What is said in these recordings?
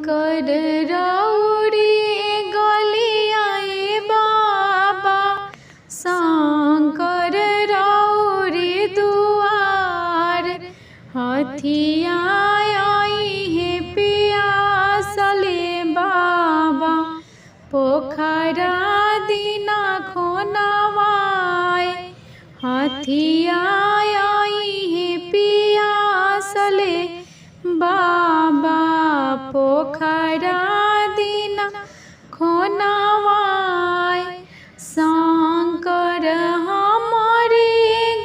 शंकर रौरी गलियाए बाबा, शंकर रौरी दुआर। हथिया है पियासले बाबा, पोखरा दीना खोनवाए। हथिया है पियासले बाबा, पोखरा दीना खोनवाए। शंकर हमारे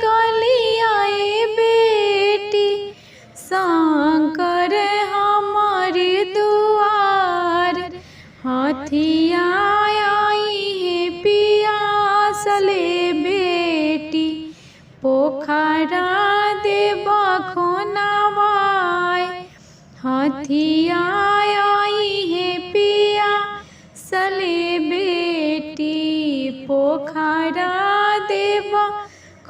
गलियाए बेटी, शंकर हमारे दुआर। हथिया है पियासले बेटी, पोखरा देवा खोनवाए। हथिया है पियासले बेटी, पोखरा देवा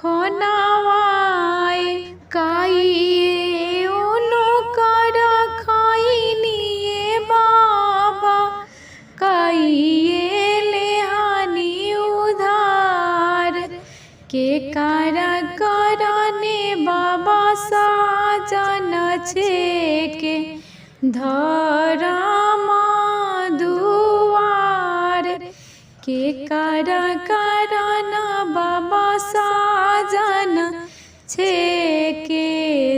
खोनवाए। काइए उनकर खैनिए बाबा, काइए लेहानी उधार। के कारा करने बाबा साजन छेके, धरम दुआर। के कारा करन बाबा साजन छेके,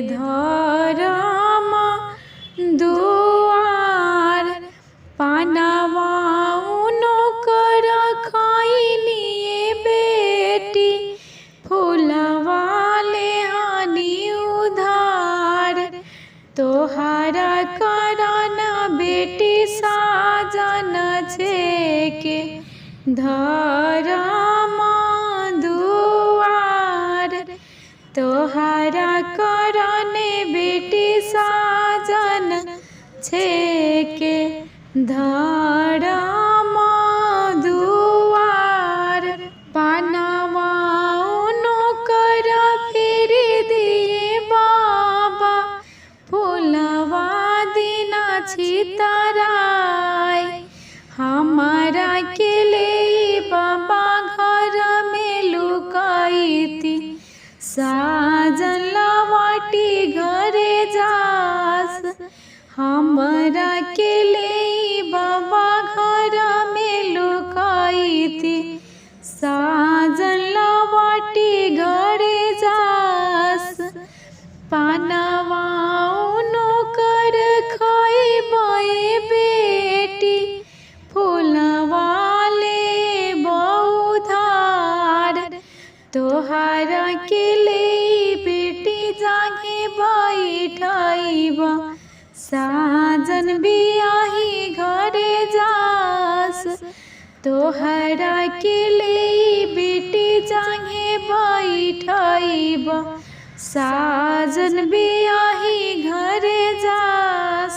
धरम दुआर। पानवा उनकर खैनिए बेटी, फूलवा लेहानी उधार। तोहरा करन बेटी साजन छेके, धरम दुआर। तोहरा करन बेटी साजन छेके, धरम दुआर। पानवा उनकर फेर दिए बाबा, फूलवा दीना छितराए। हमारा के ले बाबा घर में लुकाईती, साजन लवाटी घरे जास। हमरा के ले बाबा घर में लुकाईती, साजन लवाटी घरे जास। पानवा उनकर खइबे बेटी, फूलवा ले उधार। तोहरा के ले बेटी जागे बैठइबा, साजन बियाही घरे जास। तोहरा के ले बेटी जागे बैठइबा, साजन बियाही घरे जास।